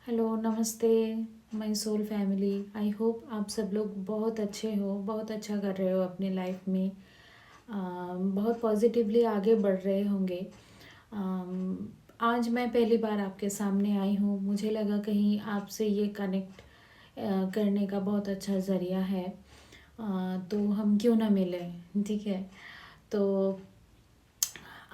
Hello, नमस्ते my soul family. I hope आप सब लोग बहुत अच्छे हो, बहुत अच्छा कर रहे हो अपनी लाइफ में। बहुत पॉजिटिवली आगे बढ़ रहे होंगे। आज मैं पहली बार आपके सामने आई हूँ। मुझे लगा कहीं आपसे ये कनेक्ट करने का बहुत अच्छा ज़रिया है। तो हम क्यों ना मिलें, ठीक है। तो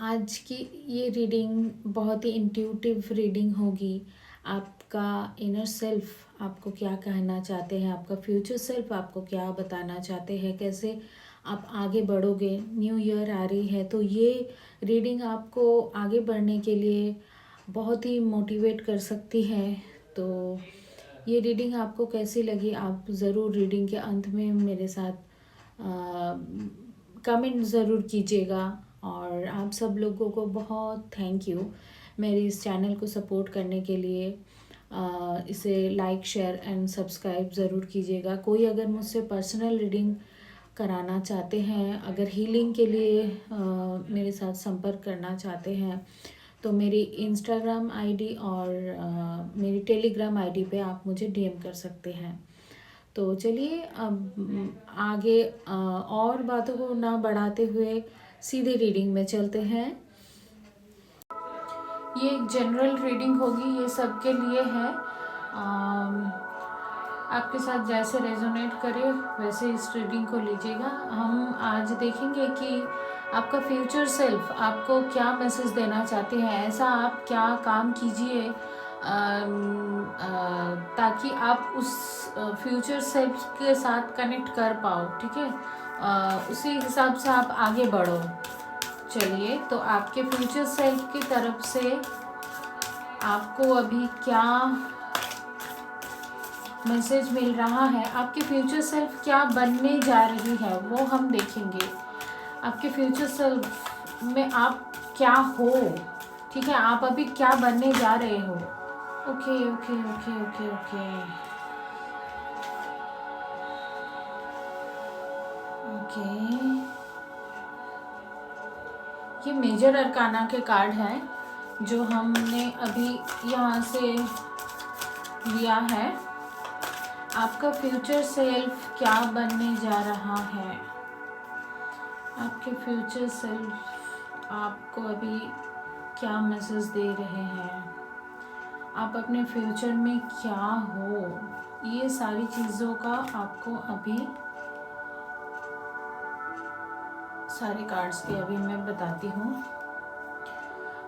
आज की ये रीडिंग बहुत ही इंट्यूटिव रीडिंग होगी। आपका इनर सेल्फ आपको क्या कहना चाहते हैं, आपका फ्यूचर सेल्फ आपको क्या बताना चाहते हैं, कैसे आप आगे बढ़ोगे। न्यू ईयर आ रही है तो ये रीडिंग आपको आगे बढ़ने के लिए बहुत ही मोटिवेट कर सकती है। तो ये रीडिंग आपको कैसी लगी, आप ज़रूर रीडिंग के अंत में मेरे साथ कमेंट ज़रूर कीजिएगा। और आप सब लोगों को बहुत थैंक यू मेरे इस चैनल को सपोर्ट करने के लिए। इसे लाइक शेयर एंड सब्सक्राइब ज़रूर कीजिएगा। कोई अगर मुझसे पर्सनल रीडिंग कराना चाहते हैं, अगर हीलिंग के लिए मेरे साथ संपर्क करना चाहते हैं तो मेरी इंस्टाग्राम आईडी और मेरी टेलीग्राम आईडी पे आप मुझे डीएम कर सकते हैं। तो चलिए अब आगे और बातों को ना बढ़ाते हुए सीधे रीडिंग में चलते हैं। ये एक जनरल रीडिंग होगी, ये सबके लिए है। आपके साथ जैसे रेजोनेट करे वैसे इस रीडिंग को लीजिएगा। हम आज देखेंगे कि आपका फ्यूचर सेल्फ आपको क्या मैसेज देना चाहते हैं। ऐसा आप क्या काम कीजिए ताकि आप उस फ्यूचर सेल्फ के साथ कनेक्ट कर पाओ, ठीक है। उसी हिसाब से आप आगे बढ़ो। चलिए, तो आपके फ्यूचर सेल्फ की तरफ से आपको अभी क्या मैसेज मिल रहा है, आपके फ्यूचर सेल्फ क्या बनने जा रही है वो हम देखेंगे। आपके फ्यूचर सेल्फ में आप क्या हो, ठीक है, आप अभी क्या बनने जा रहे हो। Okay okay okay okay okay okay. ये मेजर अरकाना के कार्ड हैं जो हमने अभी यहाँ से लिया है। आपका फ्यूचर सेल्फ क्या बनने जा रहा है, आपके फ्यूचर सेल्फ आपको अभी क्या मैसेज दे रहे हैं, आप अपने फ्यूचर में क्या हो, ये सारी चीज़ों का आपको अभी सारे कार्ड्स के अभी मैं बताती हूँ।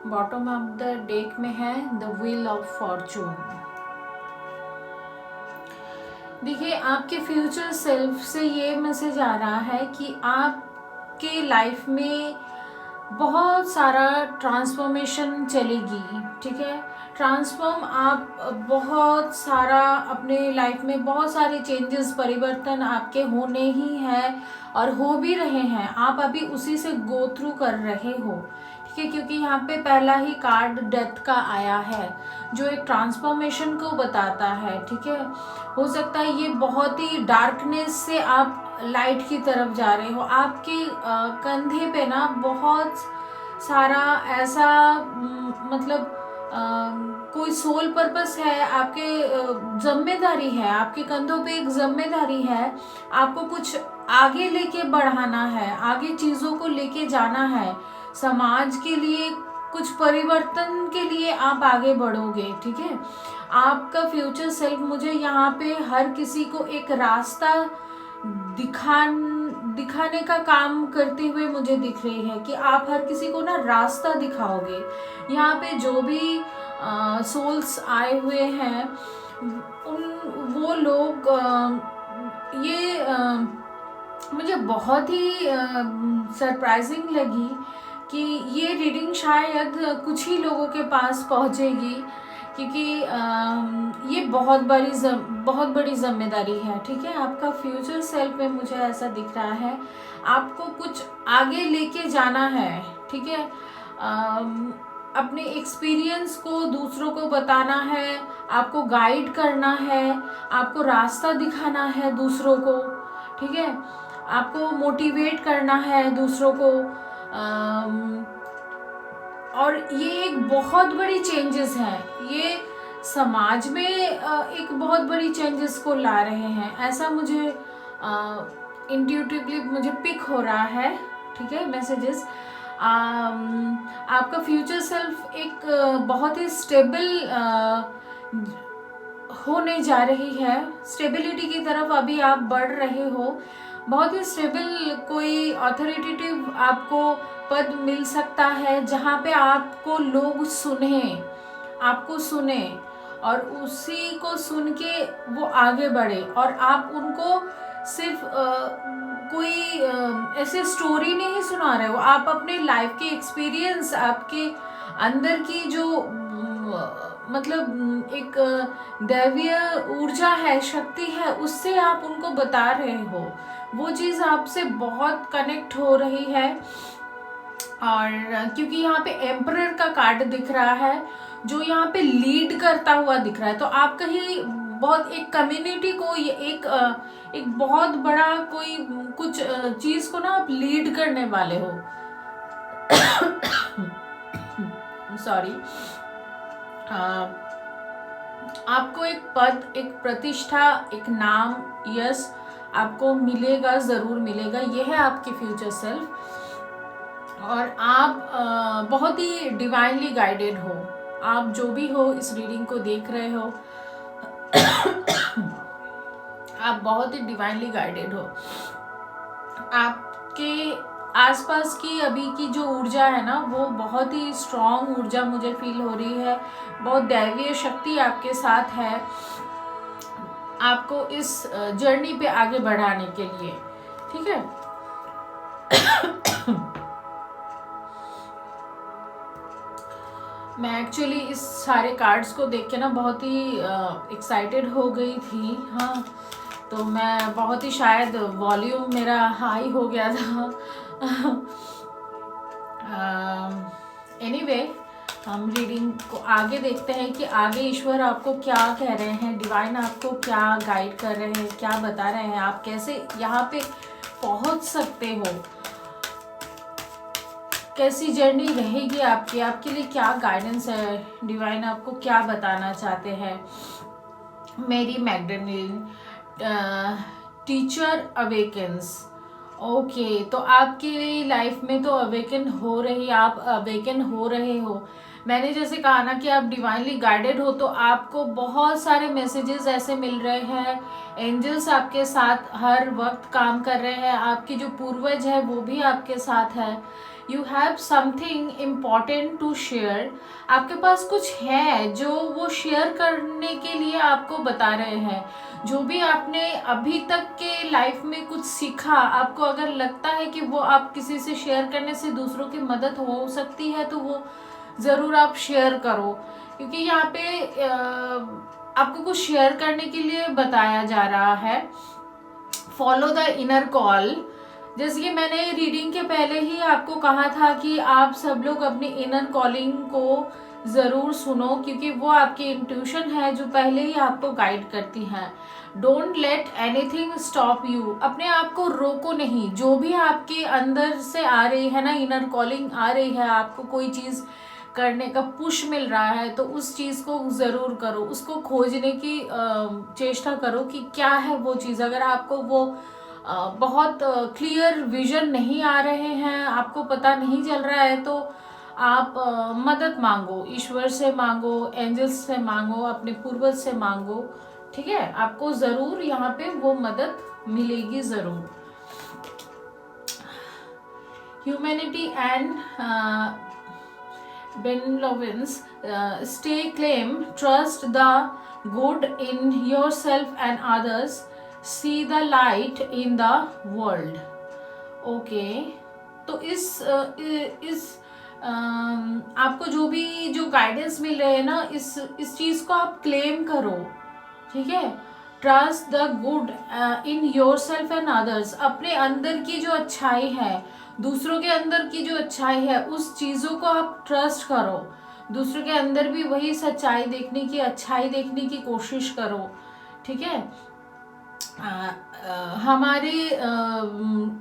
बॉटम ऑफ द डेक में है द व्हील ऑफ फॉर्चून। देखिए, आपके फ्यूचर सेल्फ से ये मैसेज आ रहा है कि आपके लाइफ में बहुत सारा ट्रांसफॉर्मेशन चलेगी, ठीक है। ट्रांसफॉर्म आप बहुत सारा अपने लाइफ में बहुत सारे चेंजेस परिवर्तन आपके होने ही हैं और हो भी रहे हैं। आप अभी उसी से गो थ्रू कर रहे हो, ठीक है, क्योंकि यहाँ पे पहला ही कार्ड डेथ का आया है जो एक ट्रांसफॉर्मेशन को बताता है, ठीक है। हो सकता है ये बहुत ही डार्कनेस से आप लाइट की तरफ जा रहे हो। आपके कंधे पे ना बहुत सारा ऐसा मतलब कोई सोल पर्पस है, आपके जिम्मेदारी है, आपके कंधों पे एक जिम्मेदारी है। आपको कुछ आगे लेके बढ़ाना है, आगे चीज़ों को लेके जाना है, समाज के लिए कुछ परिवर्तन के लिए आप आगे बढ़ोगे, ठीक है। आपका फ्यूचर सेल्फ मुझे यहाँ पे हर किसी को एक रास्ता दिखाने का काम करते हुए मुझे दिख रही है कि आप हर किसी को ना रास्ता दिखाओगे। यहाँ पे जो भी सोल्स आए हुए हैं वो लोग ये मुझे बहुत ही सरप्राइजिंग लगी कि ये रीडिंग शायद कुछ ही लोगों के पास पहुंचेगी, क्योंकि ये बहुत बड़ी जिम्मेदारी है, ठीक है। आपका फ्यूचर सेल्फ में मुझे ऐसा दिख रहा है आपको कुछ आगे लेके जाना है, ठीक है। अपने एक्सपीरियंस को दूसरों को बताना है, आपको गाइड करना है, आपको रास्ता दिखाना है दूसरों को, ठीक है। आपको मोटिवेट करना है दूसरों को। और ये एक बहुत बड़ी चेंजेस है, ये समाज में एक बहुत बड़ी चेंजेस को ला रहे हैं, ऐसा मुझे इंट्यूटिवली मुझे पिक हो रहा है। ठीक है, मैसेजेस। आपका फ्यूचर सेल्फ एक बहुत ही स्टेबल होने जा रही है, स्टेबिलिटी की तरफ अभी आप बढ़ रहे हो। बहुत ही स्टेबल कोई अथॉरिटेटिव आपको पद मिल सकता है, जहाँ पे आपको लोग आपको सुने और उसी को सुन के वो आगे बढ़े, और आप उनको सिर्फ कोई ऐसे स्टोरी नहीं सुना रहे हो, आप अपने लाइफ के एक्सपीरियंस, आपके अंदर की जो मतलब एक दैवीय ऊर्जा है, शक्ति है, उससे आप उनको बता रहे हो। वो चीज़ आपसे बहुत कनेक्ट हो रही है। और क्योंकि यहाँ पे एम्परर का कार्ड दिख रहा है, जो यहाँ पे लीड करता हुआ दिख रहा है, तो आप कहीं बहुत एक कम्युनिटी को, एक बहुत बड़ा कोई कुछ चीज को ना आप लीड करने वाले हो। सॉरी। आपको एक पद, एक प्रतिष्ठा, एक नाम, यश आपको मिलेगा, जरूर मिलेगा। यह है आपकी फ्यूचर सेल्फ। और आप बहुत ही डिवाइनली गाइडेड हो। आप जो भी हो, इस रीडिंग को देख रहे हो, आप बहुत ही डिवाइनली गाइडेड हो। आपके आसपास की अभी की जो ऊर्जा है ना, वो बहुत ही स्ट्रॉन्ग ऊर्जा मुझे फील हो रही है। बहुत दैवीय शक्ति आपके साथ है, आपको इस जर्नी पे आगे बढ़ाने के लिए। ठीक है। मैं एक्चुअली इस सारे कार्ड्स को देख के ना बहुत ही एक्साइटेड हो गई थी। हाँ, तो मैं बहुत ही, शायद वॉल्यूम मेरा हाई हो गया था। एनीवे, हम रीडिंग को आगे देखते हैं कि आगे ईश्वर आपको क्या कह रहे हैं, डिवाइन आपको क्या गाइड कर रहे हैं, क्या बता रहे हैं, आप कैसे यहाँ पे पहुँच सकते हो, कैसी जर्नी रहेगी आपकी, आपके लिए क्या गाइडेंस है, डिवाइन आपको क्या बताना चाहते हैं। मेरी मैग्डलिन, टीचर अवेकन्स। ओके, तो आपकी लाइफ में तो अवेकन हो रही, आप अवेकन हो रहे हो। मैंने जैसे कहा ना कि आप डिवाइनली गाइडेड हो, तो आपको बहुत सारे मैसेजेस ऐसे मिल रहे हैं। एंजल्स आपके साथ हर वक्त काम कर रहे हैं, आपके जो पूर्वज है वो भी आपके साथ है। You have something important to share. आपके पास कुछ है जो वो शेयर करने के लिए आपको बता रहे हैं। जो भी आपने अभी तक के लाइफ में कुछ सीखा, आपको अगर लगता है कि वो आप किसी से शेयर करने से दूसरों की मदद हो सकती है, तो वो ज़रूर आप शेयर करो। क्योंकि यहाँ पे आपको कुछ शेयर करने के लिए बताया जा रहा है। Follow the inner call. जैसे कि मैंने रीडिंग के पहले ही आपको कहा था कि आप सब लोग अपनी इनर कॉलिंग को ज़रूर सुनो, क्योंकि वो आपकी इंट्यूशन है जो पहले ही आपको गाइड करती है। Don't let anything stop you. अपने आप को रोको नहीं। जो भी आपके अंदर से आ रही है ना, इनर कॉलिंग आ रही है, आपको कोई चीज़ करने का पुश मिल रहा है, तो उस चीज़ को ज़रूर करो। उसको खोजने की चेष्टा करो कि क्या है वो चीज़। अगर आपको वो बहुत क्लियर विजन नहीं आ रहे हैं, आपको पता नहीं चल रहा है, तो आप मदद मांगो, ईश्वर से मांगो, एंजल्स से मांगो, अपने पूर्वज से मांगो। ठीक है, आपको ज़रूर यहाँ पे वो मदद मिलेगी ज़रूर। Humanity and benevolence, stay claim, trust the good in yourself and others, see the light in the world. Okay, तो इस आपको जो भी जो गाइडेंस मिल रहे हैं ना, इस चीज़ को आप क्लेम करो। ठीक है। Trust the good in your self and others. अपने अंदर की जो अच्छाई है, दूसरों के अंदर की जो अच्छाई है, उस चीज़ों को आप ट्रस्ट करो। दूसरों के अंदर भी वही सच्चाई देखने की, अच्छाई देखने की कोशिश करो। ठीक है। हमारे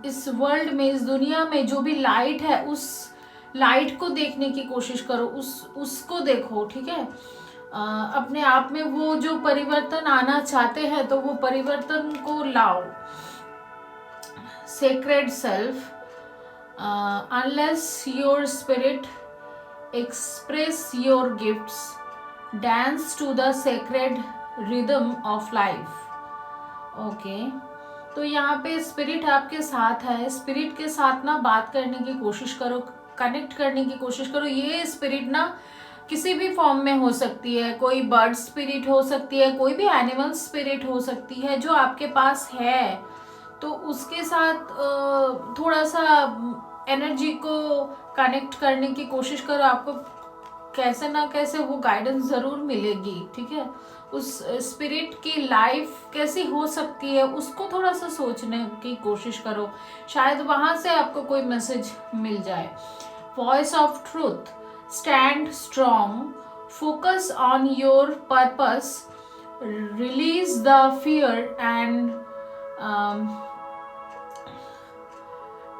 इस वर्ल्ड में, इस दुनिया में जो भी लाइट है, उस लाइट को देखने की कोशिश करो, उसको देखो। ठीक है। अपने आप में वो जो परिवर्तन आना चाहते हैं तो वो परिवर्तन को लाओ। Sacred self, unleash your spirit express your gifts, dance to the sacred rhythm of life. Okay, तो यहाँ पे स्पिरिट आपके साथ है। स्पिरिट के साथ ना बात करने की कोशिश करो, कनेक्ट करने की कोशिश करो। ये स्पिरिट ना किसी भी फॉर्म में हो सकती है, कोई बर्ड स्पिरिट हो सकती है, कोई भी एनिमल स्पिरिट हो सकती है जो आपके पास है। तो उसके साथ थोड़ा सा एनर्जी को कनेक्ट करने की कोशिश करो। आपको कैसे ना कैसे वो गाइडेंस ज़रूर मिलेगी, ठीक है। उस स्पिरिट की लाइफ कैसी हो सकती है उसको थोड़ा सा सोचने की कोशिश करो, शायद वहाँ से आपको कोई मैसेज मिल जाए। Voice of truth, stand strong, focus on your purpose, release the fear and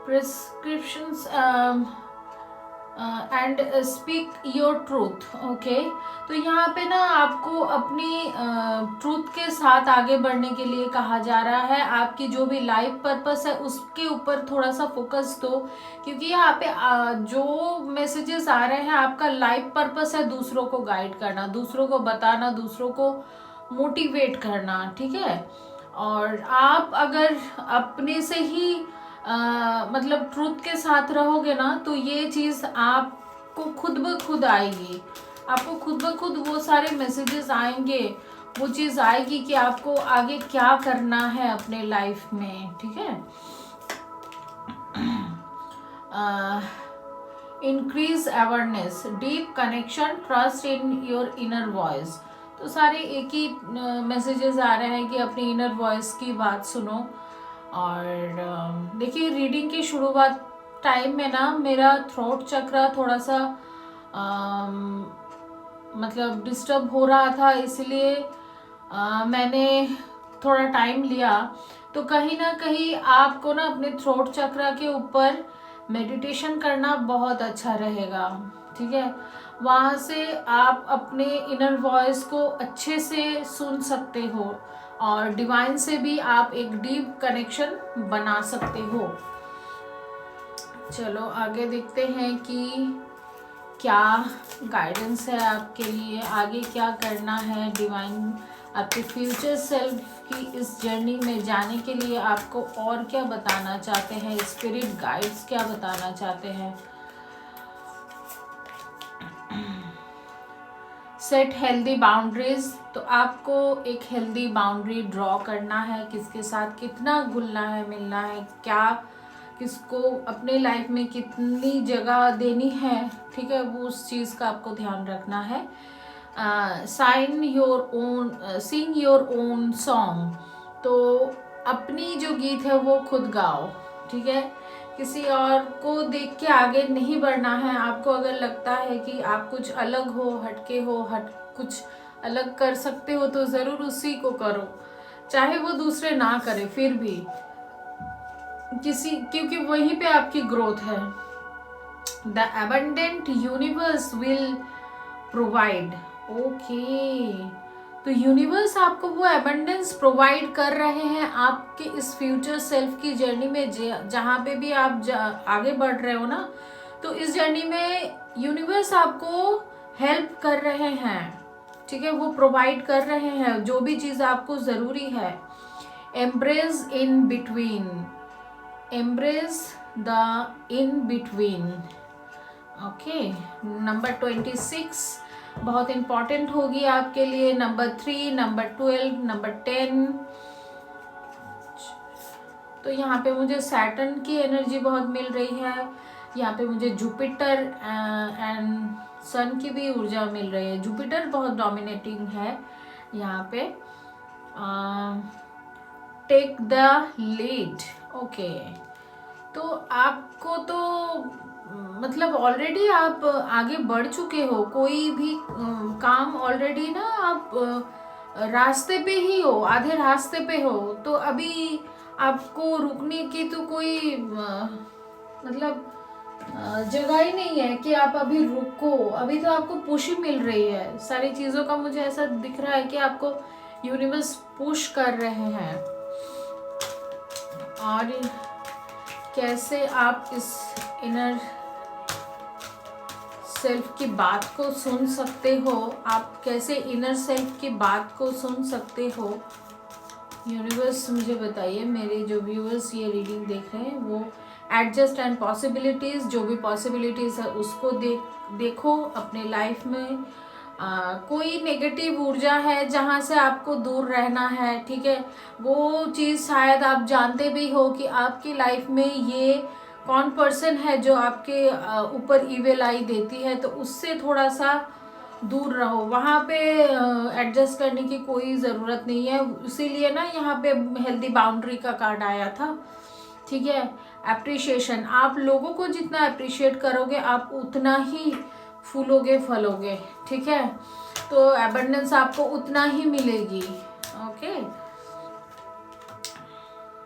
prescriptions and speak your truth. Okay, तो यहाँ पे ना आपको अपनी ट्रूथ के साथ आगे बढ़ने के लिए कहा जा रहा है। आपकी जो भी लाइफ पर्पस है उसके ऊपर थोड़ा सा फोकस दो, क्योंकि यहाँ पे जो मैसेजेस आ रहे हैं, आपका लाइफ पर्पस है दूसरों को गाइड करना, दूसरों को बताना, दूसरों को मोटिवेट करना, ठीक है। और आप अगर अपने से ही मतलब ट्रूथ के साथ रहोगे ना, तो ये चीज़ आपको खुद ब खुद आएगी। आपको खुद ब खुद वो सारे मैसेजेस आएंगे, वो चीज़ आएगी कि आपको आगे क्या करना है अपने लाइफ में, ठीक है। Increase awareness, deep connection, trust in your inner voice. तो सारे एक ही मैसेजेस आ रहे हैं कि अपनी इनर वॉइस की बात सुनो। और देखिए, रीडिंग की शुरुआत टाइम में ना मेरा थ्रोट चक्र थोड़ा सा मतलब डिस्टर्ब हो रहा था, इसलिए मैंने थोड़ा टाइम लिया। तो कहीं ना कहीं आपको ना अपने थ्रोट चक्र के ऊपर मेडिटेशन करना बहुत अच्छा रहेगा, ठीक है। वहाँ से आप अपने इनर वॉइस को अच्छे से सुन सकते हो और डिवाइन से भी आप एक डीप कनेक्शन बना सकते हो। चलो आगे देखते हैं कि क्या गाइडेंस है आपके लिए, आगे क्या करना है। डिवाइन आपके फ्यूचर सेल्फ की इस जर्नी में जाने के लिए आपको और क्या बताना चाहते हैं, स्पिरिट गाइड्स क्या बताना चाहते हैं। सेट हेल्दी बाउंड्रीज, तो आपको एक हेल्दी बाउंड्री ड्रॉ करना है, किसके साथ कितना घुलना है मिलना है, क्या किसको अपने लाइफ में कितनी जगह देनी है, ठीक है, वो उस चीज़ का आपको ध्यान रखना है। Sign your own, sing your own song, तो अपनी जो गीत है वो खुद गाओ, ठीक है। किसी और को देख के आगे नहीं बढ़ना है। आपको अगर लगता है कि आप कुछ अलग हो, हटके हो, कुछ अलग कर सकते हो, तो ज़रूर उसी को करो, चाहे वो दूसरे ना करे फिर भी, क्योंकि वहीं पे आपकी ग्रोथ है। The abundant universe will provide. Okay, तो यूनिवर्स आपको वो एबंडेंस प्रोवाइड कर रहे हैं आपके इस फ्यूचर सेल्फ की जर्नी में। जहाँ पे भी आप आगे बढ़ रहे हो ना, तो इस जर्नी में यूनिवर्स आपको हेल्प कर रहे हैं, ठीक है, वो प्रोवाइड कर रहे हैं जो भी चीज़ आपको ज़रूरी है। Embrace in between, embrace the in between. Okay, number 26 बहुत इम्पॉर्टेंट होगी आपके लिए। Number 3, number 12, number 10। तो यहाँ पे मुझे सैटर्न की एनर्जी बहुत मिल रही है, यहाँ पे मुझे जुपिटर एंड सन की भी ऊर्जा मिल रही है। जुपिटर बहुत डोमिनेटिंग है यहाँ पे। Take the lead. ओके, तो आपको तो मतलब ऑलरेडी आप आगे बढ़ चुके हो, कोई भी काम ऑलरेडी ना आप रास्ते पे ही हो, आधे रास्ते पे हो। तो अभी आपको रुकने की तो कोई मतलब जगह ही नहीं है कि आप अभी रुको। अभी तो आपको पुश ही मिल रही है सारी चीज़ों का। मुझे ऐसा दिख रहा है कि आपको यूनिवर्स पुश कर रहे हैं। और कैसे आप इस इनर सेल्फ की बात को सुन सकते हो, आप कैसे इनर सेल्फ की बात को सुन सकते हो, यूनिवर्स मुझे बताइए। मेरे जो व्यूअर्स ये रीडिंग देख रहे हैं वो एडजस्ट एंड पॉसिबिलिटीज़, जो भी पॉसिबिलिटीज़ है उसको देखो अपने लाइफ में। कोई नेगेटिव ऊर्जा है जहाँ से आपको दूर रहना है, ठीक है। वो चीज़ शायद आप जानते भी हो कि आपकी लाइफ में ये कौन पर्सन है जो आपके ऊपर ईविल आई देती है, तो उससे थोड़ा सा दूर रहो। वहाँ पे एडजस्ट करने की कोई ज़रूरत नहीं है। इसीलिए ना यहाँ पे हेल्दी बाउंड्री का कार्ड आया था, ठीक है। एप्रिशिएशन, आप लोगों को जितना अप्रिशिएट करोगे आप उतना ही फूलोगे फलोगे, ठीक है। तो एबंडेंस आपको उतना ही मिलेगी। Okay,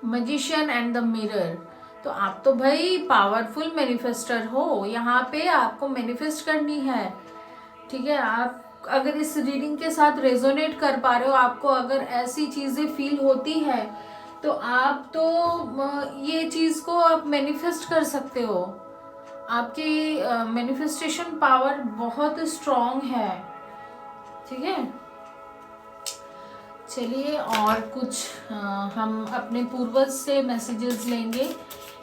magician and the mirror, तो आप तो भाई पावरफुल मैनिफेस्टर हो। यहाँ पे आपको मैनिफेस्ट करनी है, ठीक है। आप अगर इस रीडिंग के साथ रेजोनेट कर पा रहे हो, आपको अगर ऐसी चीज़ें फील होती है तो आप तो ये चीज़ को आप मैनिफेस्ट कर सकते हो। आपकी मैनिफेस्टेशन पावर बहुत स्ट्रॉन्ग है, ठीक है। चलिए और कुछ हम अपने पूर्वज से मैसेजेस लेंगे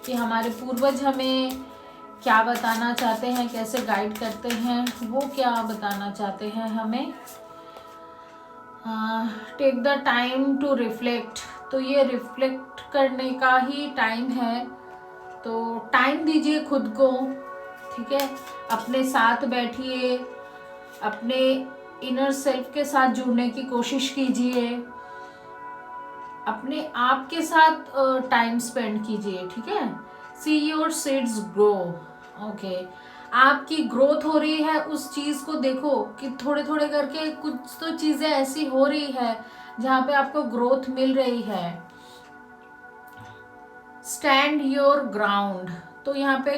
कि हमारे पूर्वज हमें क्या बताना चाहते हैं, कैसे गाइड करते हैं, वो क्या बताना चाहते हैं हमें। Take the time to reflect, तो ये रिफ्लेक्ट करने का ही टाइम है। तो टाइम दीजिए खुद को, ठीक है। अपने साथ बैठिए, अपने इनर सेल्फ के साथ जुड़ने की कोशिश कीजिए, अपने आप के साथ टाइम स्पेंड कीजिए, ठीक है। See your seeds grow, okay. आपकी ग्रोथ हो रही है, उस चीज़ को देखो कि थोड़े थोड़े करके कुछ तो चीज़ें ऐसी हो रही है जहाँ पे आपको ग्रोथ मिल रही है। स्टैंड योर ग्राउंड, तो यहाँ पे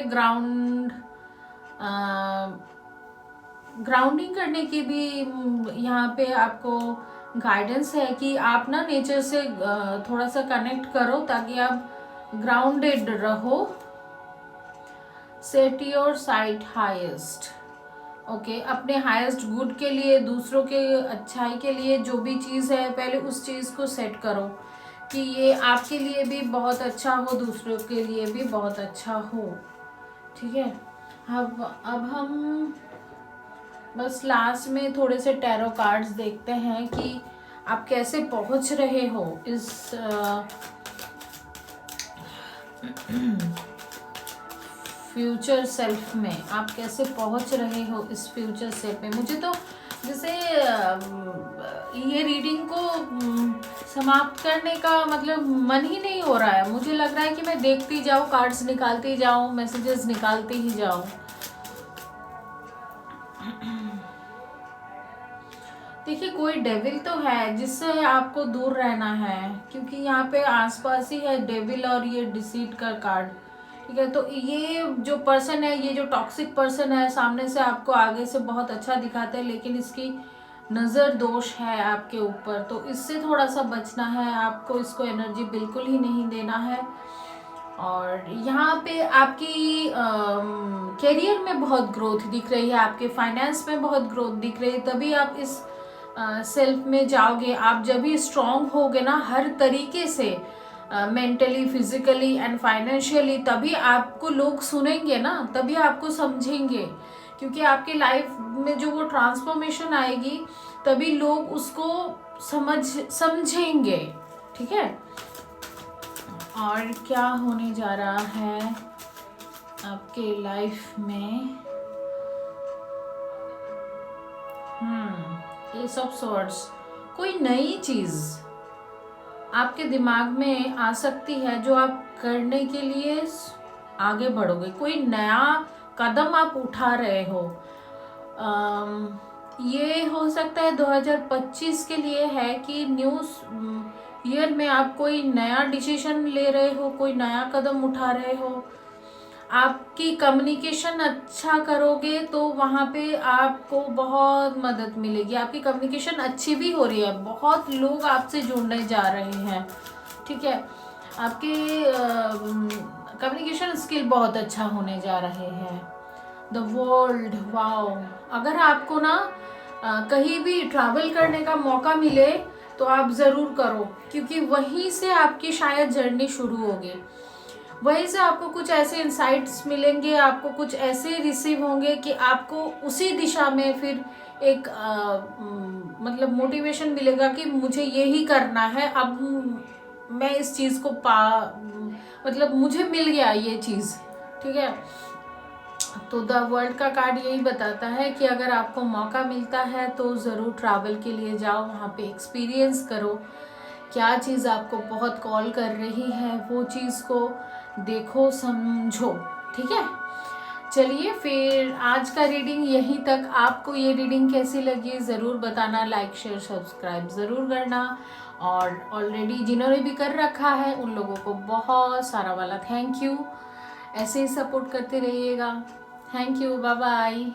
ग्राउंडिंग करने की भी यहाँ पे आपको गाइडेंस है कि आप ना नेचर से थोड़ा सा कनेक्ट करो ताकि आप ग्राउंडेड रहो। Set your site highest, okay. अपने हाईएस्ट गुड के लिए, दूसरों के अच्छाई के लिए जो भी चीज़ है पहले उस चीज़ को सेट करो कि ये आपके लिए भी बहुत अच्छा हो, दूसरों के लिए भी बहुत अच्छा हो, ठीक है। अब हम बस लास्ट में थोड़े से टैरो कार्ड्स देखते हैं कि आप कैसे पहुंच रहे हो इस फ्यूचर सेल्फ में। आप कैसे पहुंच रहे हो इस फ्यूचर सेल्फ में। मुझे तो जैसे ये रीडिंग को समाप्त करने का मतलब मन ही नहीं हो रहा है। मुझे लग रहा है कि मैं देखती जाऊँ, कार्ड्स निकालती जाऊँ, मैसेजेस निकालती ही जाऊँ। देखिए कोई डेविल तो है जिससे आपको दूर रहना है, क्योंकि यहाँ पे आसपास ही है डेविल और ये डिसीट का कार्ड, ठीक है। तो ये जो पर्सन है, ये जो टॉक्सिक पर्सन है, सामने से आपको आगे से बहुत अच्छा दिखाता है लेकिन इसकी नज़र दोष है आपके ऊपर, तो इससे थोड़ा सा बचना है आपको। इसको एनर्जी बिल्कुल ही नहीं देना है। और यहाँ पे आपकी करियर में बहुत ग्रोथ दिख रही है, आपके फाइनेंस में बहुत ग्रोथ दिख रही है, तभी आप इस सेल्फ में जाओगे। आप जब भी स्ट्रांग होगे ना हर तरीके से, मेंटली, फिजिकली एंड फाइनेंशियली, तभी आपको लोग सुनेंगे ना, तभी आपको समझेंगे। क्योंकि आपकी लाइफ में जो वो ट्रांसफॉर्मेशन आएगी तभी लोग उसको समझेंगे, ठीक है। और क्या होने जा रहा है आपके लाइफ में। एस ऑफ स्वॉर्ड्स, कोई नई चीज़ आपके दिमाग में आ सकती है जो आप करने के लिए आगे बढ़ोगे। कोई नया कदम आप उठा रहे हो। ये हो सकता है 2025 के लिए है कि न्यू ईयर में आप कोई नया डिसीजन ले रहे हो, कोई नया कदम उठा रहे हो। आपकी कम्युनिकेशन अच्छा करोगे तो वहाँ पे आपको बहुत मदद मिलेगी। आपकी कम्युनिकेशन अच्छी भी हो रही है, बहुत लोग आपसे जुड़ने जा रहे हैं, ठीक है। आपके कम्युनिकेशन स्किल बहुत अच्छा होने जा रहे हैं। The world, wow. अगर आपको ना कहीं भी ट्रैवल करने का मौका मिले तो आप ज़रूर करो, क्योंकि वहीं से आपकी शायद जर्नी शुरू होगी। वहीं से आपको कुछ ऐसे इंसाइट्स मिलेंगे, आपको कुछ ऐसे रिसीव होंगे कि आपको उसी दिशा में फिर एक मतलब मोटिवेशन मिलेगा कि मुझे यही करना है। अब मैं इस चीज़ को मतलब मुझे मिल गया ये चीज़, ठीक है। तो द वर्ल्ड का कार्ड यही बताता है कि अगर आपको मौका मिलता है तो ज़रूर ट्रैवल के लिए जाओ, वहाँ पे एक्सपीरियंस करो क्या चीज़ आपको बहुत कॉल कर रही है, वो चीज़ को देखो, समझो, ठीक है। चलिए फिर आज का रीडिंग यहीं तक। आपको ये रीडिंग कैसी लगी ज़रूर बताना, लाइक शेयर सब्सक्राइब ज़रूर करना, और ऑलरेडी जिन्होंने भी कर रखा है उन लोगों को बहुत सारा वाला थैंक यू। ऐसे ही सपोर्ट करते रहिएगा। Thank you, bye bye.